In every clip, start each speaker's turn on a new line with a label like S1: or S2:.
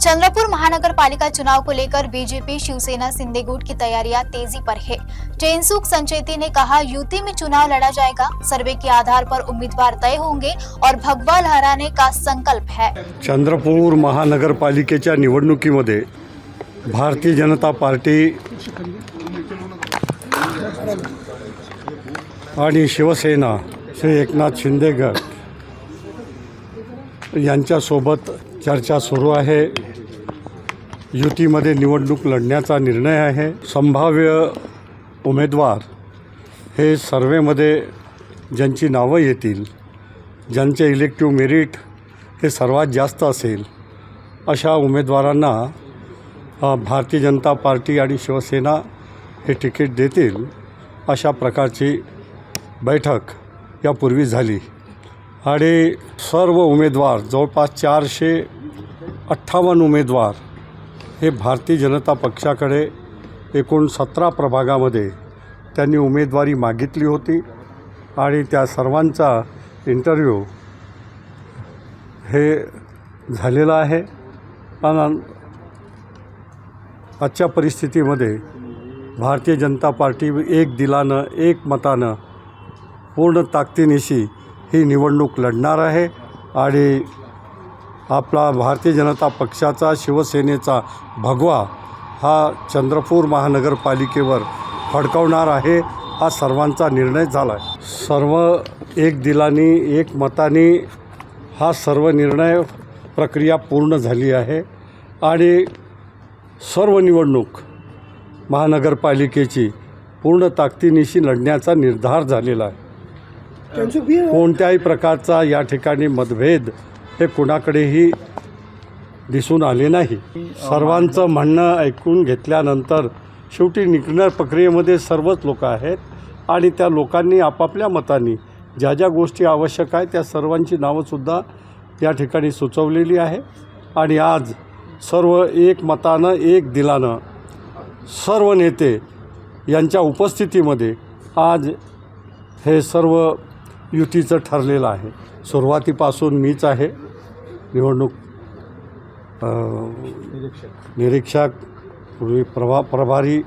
S1: चंद्रपुर महानगर पालिका चुनाव को लेकर बीजेपी शिवसेना सिंधे गुट की तैयारियां तेजी पर है। टेंसुख संचेती ने कहा, युति में चुनाव लड़ा जाएगा, सर्वे के आधार पर उम्मीदवार तय होंगे और भगवा लहराने का संकल्प है।
S2: चंद्रपूर महानगर पालिकेच्या निवडणुकीमध्ये भारतीय जनता पार्टी आणि शिवसेना श्री एकनाथ शिंदे गट यांच्यासोबत चर्चा सुरू आहे। युतीमध्ये निवडणूक लढण्याचा निर्णय आहे। संभाव्य उमेदवार हे सर्वेमध्ये ज्यांची नावं येतील, ज्यांचे इलेक्टिव्ह मेरिट हे सर्वात जास्त असेल, अशा उमेदवारांना भारतीय जनता पार्टी आणि शिवसेना हे तिकीट देतील, अशा प्रकारची बैठक यापूर्वी झाली आणि सर्व उमेदवार जवळपास 458 उमेदवार हे भारतीय जनता पक्षाकडे एकूण 17 प्रभागामध्ये त्यांनी उमेदवारी मागितली होती आणि त्या सर्वांचा इंटरव्ह्यू हे झालेला आहे। आणि आजच्या परिस्थितीमध्ये भारतीय जनता पार्टी एक दिलानं एक मतानं पूर्ण ताकदीनिशी ही निवडणूक लढणार आहे आणि आपला भारतीय जनता पक्षाचा शिवसेनेचा भगवा हा चंद्रपूर महानगरपालिकेवर फडकवणार आहे, हा सर्वांचा निर्णय झाला आहे। सर्व एक दिलानी एक मतानी हा सर्व निर्णय प्रक्रिया पूर्ण झाली आहे आणि सर्व निवडणूक महानगरपालिकेची पूर्ण ताकदीनिशी लढण्याचा निर्धार झालेला आहे। कोणत्याही प्रकारचा या ठिकाणी मतभेद हे कुणाकडेही दिसून आले नाही। सर्वांचं म्हणणं ऐकून घेतल्यानंतर शेवटी निर्णय प्रक्रियेमध्ये सर्वच लोक आहेत आणि त्या लोकांनी आपापल्या मतांनी ज्या ज्या गोष्टी आवश्यक आहेत त्या सर्वांची नावंसुद्धा या ठिकाणी सुचवलेली आहे आणि आज सर्व एक मतानं एक दिलानं सर्व नेते यांच्या उपस्थितीमध्ये आज हे सर्व युतीचं ठरलेलं आहे। सुरुवातीपासून मीच आहे निवडणूक निरीक्षक, पूर्वी प्रभारी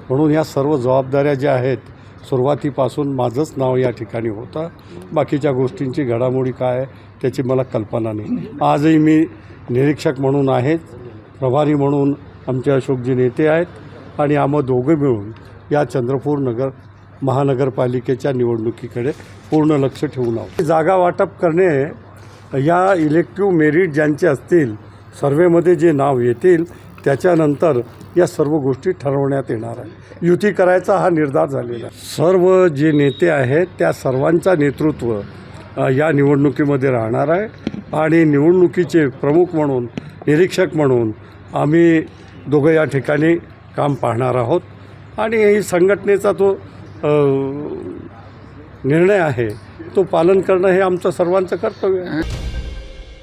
S2: म्हणून या सर्व जबाबदाऱ्या ज्या आहेत सुरुवातीपासून माझंच नाव या ठिकाणी होतं। बाकीच्या गोष्टींची घडामोडी काय आहे त्याची मला कल्पना नाही। आजही मी निरीक्षक म्हणून आहेत, प्रभारी म्हणून आमचे अशोकजी नेते आहेत आणि आम्ही दोघे मिळून या चंद्रपूर महानगरपालिकेच्या निवडणुकीकडे पूर्ण लक्ष ठेवून आहोत। जागा वाटप करणे या इलेक्टिव्ह मेरिट ज्यांचे असतील, सर्वेमध्ये जे नाव येतील त्याच्यानंतर या सर्व गोष्टी ठरवण्यात येणार आहे। युती करायचा हा निर्धार झालेला आहे। सर्व जे नेते आहेत त्या सर्वांचा नेतृत्व या निवडणुकीमध्ये राहणार आहे आणि निवडणुकीचे प्रमुख म्हणून, निरीक्षक म्हणून आम्ही दोघं या ठिकाणी काम पाहणार आहोत आणि ही संघटनेचा तो निर्णय आहे तो पालन करणं हे आमचं सर्वांचं कर्तव्य आहे।